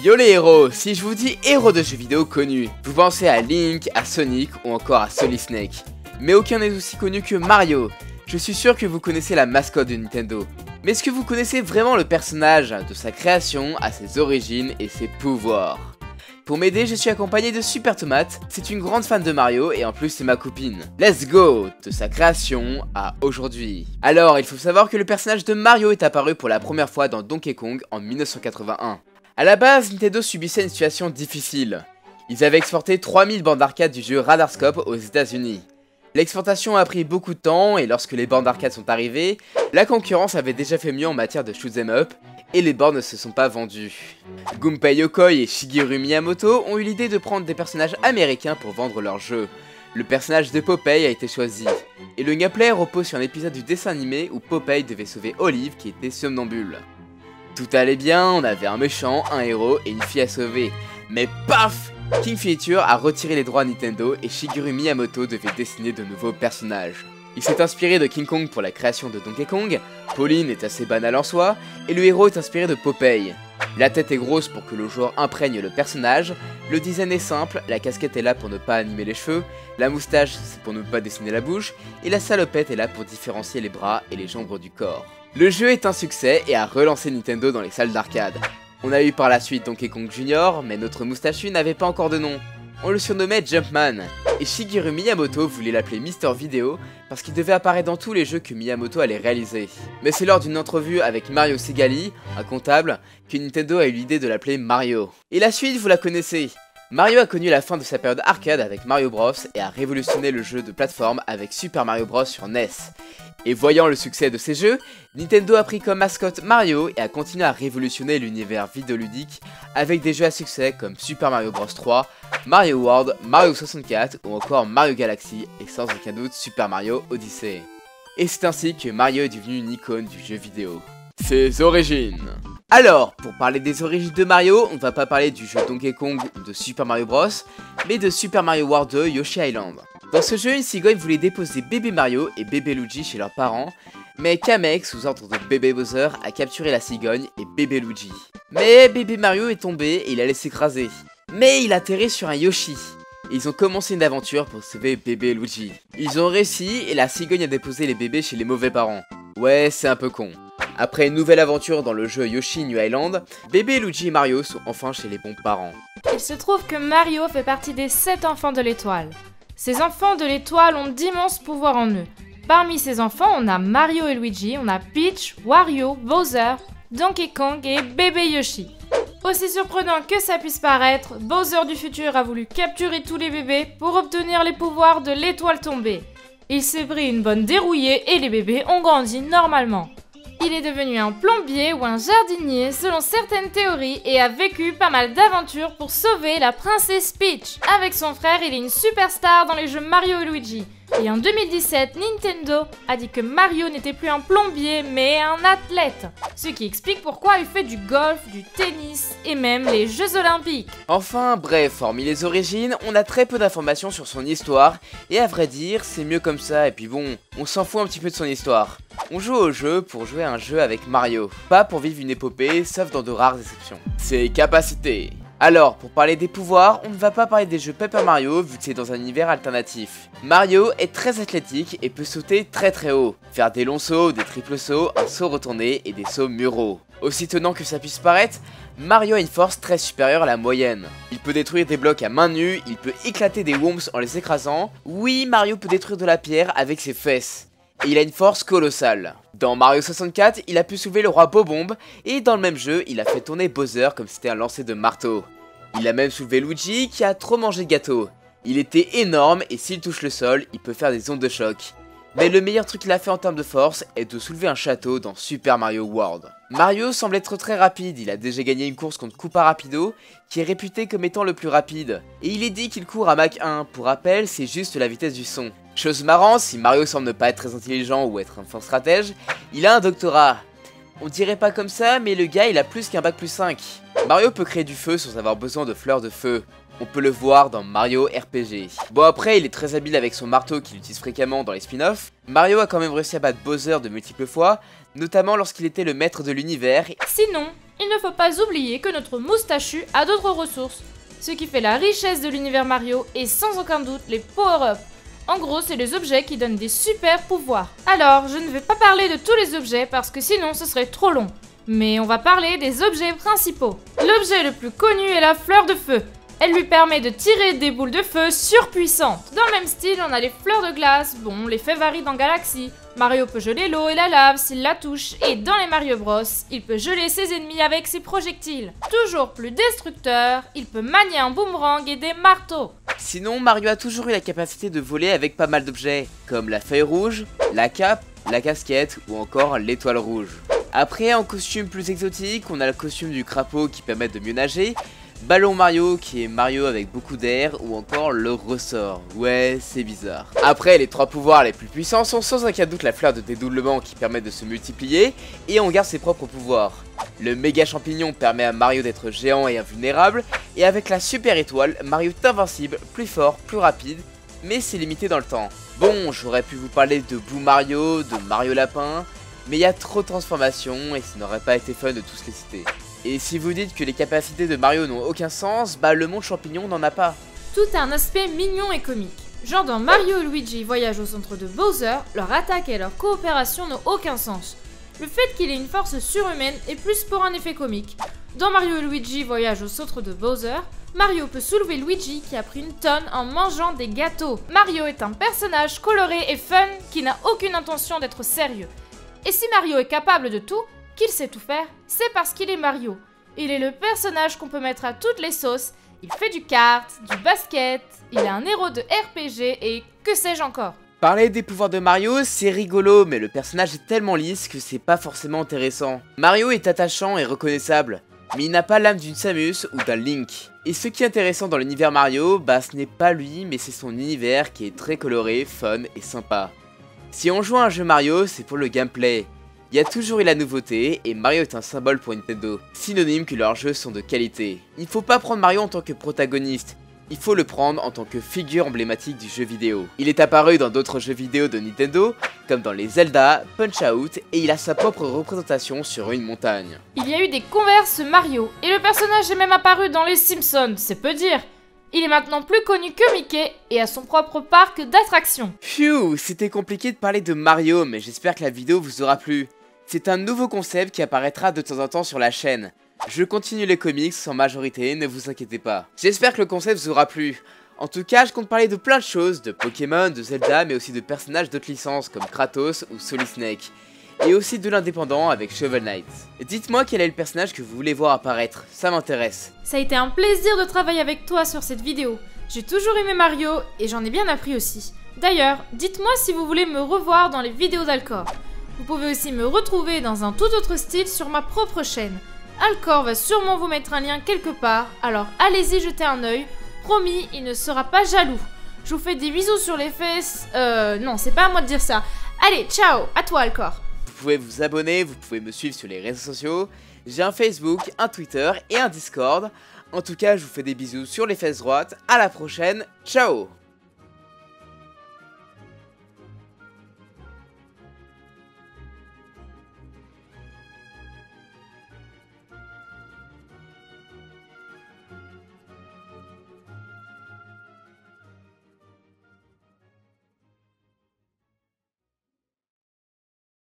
Yo les héros, si je vous dis héros de jeux vidéo connus, vous pensez à Link, à Sonic ou encore à Solid Snake. Mais aucun n'est aussi connu que Mario. Je suis sûr que vous connaissez la mascotte de Nintendo. Mais est-ce que vous connaissez vraiment le personnage, de sa création à ses origines et ses pouvoirs? Pour m'aider, je suis accompagné de Super Tomate, c'est une grande fan de Mario et en plus c'est ma copine. Let's go! De sa création à aujourd'hui. Alors, il faut savoir que le personnage de Mario est apparu pour la première fois dans Donkey Kong en 1981. A la base, Nintendo subissait une situation difficile. Ils avaient exporté 3000 bandes d'arcade du jeu Radarscope aux États-Unis. L'exportation a pris beaucoup de temps et lorsque les bornes d'arcade sont arrivées, la concurrence avait déjà fait mieux en matière de shoot'em up et les bornes ne se sont pas vendues. Gunpei Yokoi et Shigeru Miyamoto ont eu l'idée de prendre des personnages américains pour vendre leur jeu. Le personnage de Popeye a été choisi, et le gameplay repose sur un épisode du dessin animé où Popeye devait sauver Olive qui était somnambule. Tout allait bien, on avait un méchant, un héros et une fille à sauver, mais paf! King Feature a retiré les droits à Nintendo et Shigeru Miyamoto devait dessiner de nouveaux personnages. Il s'est inspiré de King Kong pour la création de Donkey Kong, Pauline est assez banale en soi, et le héros est inspiré de Popeye. La tête est grosse pour que le joueur imprègne le personnage, le design est simple, la casquette est là pour ne pas animer les cheveux, la moustache c'est pour ne pas dessiner la bouche, et la salopette est là pour différencier les bras et les jambes du corps. Le jeu est un succès et a relancé Nintendo dans les salles d'arcade. On a eu par la suite Donkey Kong Jr, mais notre moustachu n'avait pas encore de nom. On le surnommait Jumpman, et Shigeru Miyamoto voulait l'appeler Mister Video parce qu'il devait apparaître dans tous les jeux que Miyamoto allait réaliser. Mais c'est lors d'une entrevue avec Mario Segali, un comptable, que Nintendo a eu l'idée de l'appeler Mario. Et la suite, vous la connaissez. Mario a connu la fin de sa période arcade avec Mario Bros et a révolutionné le jeu de plateforme avec Super Mario Bros sur NES. Et voyant le succès de ces jeux, Nintendo a pris comme mascotte Mario et a continué à révolutionner l'univers vidéoludique avec des jeux à succès comme Super Mario Bros 3, Mario World, Mario 64 ou encore Mario Galaxy et sans aucun doute Super Mario Odyssey. Et c'est ainsi que Mario est devenu une icône du jeu vidéo. Ses origines. Alors, pour parler des origines de Mario, on ne va pas parler du jeu Donkey Kong ou de Super Mario Bros, mais de Super Mario World 2 Yoshi Island. Dans ce jeu, une cigogne voulait déposer bébé Mario et bébé Luigi chez leurs parents, mais Kamek, sous ordre de bébé Bowser, a capturé la cigogne et bébé Luigi. Mais bébé Mario est tombé et il allait s'écraser. Mais il atterrit sur un Yoshi. Et ils ont commencé une aventure pour sauver bébé Luigi. Ils ont réussi et la cigogne a déposé les bébés chez les mauvais parents. Ouais, c'est un peu con. Après une nouvelle aventure dans le jeu Yoshi New Island, bébé Luigi et Mario sont enfin chez les bons parents. Il se trouve que Mario fait partie des 7 enfants de l'étoile. Ces enfants de l'étoile ont d'immenses pouvoirs en eux. Parmi ces enfants, on a Mario et Luigi, on a Peach, Wario, Bowser, Donkey Kong et bébé Yoshi. Aussi surprenant que ça puisse paraître, Bowser du futur a voulu capturer tous les bébés pour obtenir les pouvoirs de l'étoile tombée. Il s'est pris une bonne dérouillée et les bébés ont grandi normalement. Il est devenu un plombier ou un jardinier selon certaines théories et a vécu pas mal d'aventures pour sauver la princesse Peach. Avec son frère, il est une superstar dans les jeux Mario et Luigi. Et en 2017, Nintendo a dit que Mario n'était plus un plombier mais un athlète. Ce qui explique pourquoi il fait du golf, du tennis et même les Jeux Olympiques. Enfin bref, hormis les origines, on a très peu d'informations sur son histoire et à vrai dire, c'est mieux comme ça et puis bon, on s'en fout un petit peu de son histoire. On joue au jeu pour jouer à un jeu avec Mario, pas pour vivre une épopée, sauf dans de rares exceptions. Ses capacités. Alors, pour parler des pouvoirs, on ne va pas parler des jeux Paper Mario vu que c'est dans un univers alternatif. Mario est très athlétique et peut sauter très très haut, faire des longs sauts, des triples sauts, un saut retourné et des sauts muraux. Aussi étonnant que ça puisse paraître, Mario a une force très supérieure à la moyenne. Il peut détruire des blocs à main nue, il peut éclater des worms en les écrasant. Oui, Mario peut détruire de la pierre avec ses fesses. Et il a une force colossale. Dans Mario 64, il a pu soulever le roi Bobomb, et dans le même jeu, il a fait tourner Bowser comme si c'était un lancer de marteau. Il a même soulevé Luigi qui a trop mangé de gâteau. Il était énorme et s'il touche le sol, il peut faire des ondes de choc. Mais le meilleur truc qu'il a fait en termes de force est de soulever un château dans Super Mario World. Mario semble être très rapide, il a déjà gagné une course contre Koopa Rapido, qui est réputé comme étant le plus rapide. Et il est dit qu'il court à Mach 1, pour rappel, c'est juste la vitesse du son. Chose marrante, si Mario semble ne pas être très intelligent ou être un fort stratège, il a un doctorat. On dirait pas comme ça, mais le gars il a plus qu'un bac plus 5. Mario peut créer du feu sans avoir besoin de fleurs de feu. On peut le voir dans Mario RPG. Bon après, il est très habile avec son marteau qu'il utilise fréquemment dans les spin-offs. Mario a quand même réussi à battre Bowser de multiples fois, notamment lorsqu'il était le maître de l'univers. Sinon, il ne faut pas oublier que notre moustachu a d'autres ressources, ce qui fait la richesse de l'univers Mario et sans aucun doute les power-up. En gros, c'est les objets qui donnent des super pouvoirs. Alors, je ne vais pas parler de tous les objets parce que sinon ce serait trop long. Mais on va parler des objets principaux. L'objet le plus connu est la fleur de feu. Elle lui permet de tirer des boules de feu surpuissantes. Dans le même style, on a les fleurs de glace. Bon, l'effet varie dans Galaxy. Mario peut geler l'eau et la lave s'il la touche. Et dans les Mario Bros, il peut geler ses ennemis avec ses projectiles. Toujours plus destructeur, il peut manier un boomerang et des marteaux. Sinon, Mario a toujours eu la capacité de voler avec pas mal d'objets, comme la feuille rouge, la cape, la casquette ou encore l'étoile rouge. Après, en costume plus exotique, on a le costume du crapaud qui permet de mieux nager, Ballon Mario qui est Mario avec beaucoup d'air ou encore le ressort. Ouais, c'est bizarre. Après, les 3 pouvoirs les plus puissants sont sans aucun doute la fleur de dédoublement qui permet de se multiplier et on garde ses propres pouvoirs. Le méga champignon permet à Mario d'être géant et invulnérable et avec la super étoile, Mario est invincible, plus fort, plus rapide, mais c'est limité dans le temps. Bon, j'aurais pu vous parler de Boo Mario, de Mario Lapin, mais il y a trop de transformations et ça n'aurait pas été fun de tous les citer. Et si vous dites que les capacités de Mario n'ont aucun sens, bah le monde champignon n'en a pas. Tout a un aspect mignon et comique. Genre dans Mario et Luigi voyagent au centre de Bowser, leur attaque et leur coopération n'ont aucun sens. Le fait qu'il ait une force surhumaine est plus pour un effet comique. Dans Mario et Luigi voyagent au centre de Bowser, Mario peut soulever Luigi qui a pris une tonne en mangeant des gâteaux. Mario est un personnage coloré et fun qui n'a aucune intention d'être sérieux. Et si Mario est capable de tout, qu'il sait tout faire, c'est parce qu'il est Mario. Il est le personnage qu'on peut mettre à toutes les sauces, il fait du kart, du basket, il est un héros de RPG et que sais-je encore. Parler des pouvoirs de Mario, c'est rigolo, mais le personnage est tellement lisse que c'est pas forcément intéressant. Mario est attachant et reconnaissable, mais il n'a pas l'âme d'une Samus ou d'un Link. Et ce qui est intéressant dans l'univers Mario, bah ce n'est pas lui, mais c'est son univers qui est très coloré, fun et sympa. Si on joue à un jeu Mario, c'est pour le gameplay. Il y a toujours eu la nouveauté, et Mario est un symbole pour Nintendo, synonyme que leurs jeux sont de qualité. Il ne faut pas prendre Mario en tant que protagoniste, il faut le prendre en tant que figure emblématique du jeu vidéo. Il est apparu dans d'autres jeux vidéo de Nintendo, comme dans les Zelda, Punch-Out, et il a sa propre représentation sur une montagne. Il y a eu des Converse Mario, et le personnage est même apparu dans les Simpsons, c'est peu dire. Il est maintenant plus connu que Mickey et a son propre parc d'attractions. Phew, c'était compliqué de parler de Mario, mais j'espère que la vidéo vous aura plu. C'est un nouveau concept qui apparaîtra de temps en temps sur la chaîne. Je continue les comics en majorité, ne vous inquiétez pas. J'espère que le concept vous aura plu. En tout cas, je compte parler de plein de choses, de Pokémon, de Zelda, mais aussi de personnages d'autres licences comme Kratos ou Solid Snake. Et aussi de l'indépendant avec Shovel Knight. Dites-moi quel est le personnage que vous voulez voir apparaître, ça m'intéresse. Ça a été un plaisir de travailler avec toi sur cette vidéo. J'ai toujours aimé Mario et j'en ai bien appris aussi. D'ailleurs, dites-moi si vous voulez me revoir dans les vidéos d'Alcor. Vous pouvez aussi me retrouver dans un tout autre style sur ma propre chaîne. Alcor va sûrement vous mettre un lien quelque part, alors allez-y jeter un œil. Promis, il ne sera pas jaloux. Je vous fais des bisous sur les fesses. Non, c'est pas à moi de dire ça. Allez, ciao, à toi Alcor. Vous pouvez vous abonner, vous pouvez me suivre sur les réseaux sociaux. J'ai un Facebook, un Twitter et un Discord. En tout cas, je vous fais des bisous sur les fesses droites. À la prochaine, ciao!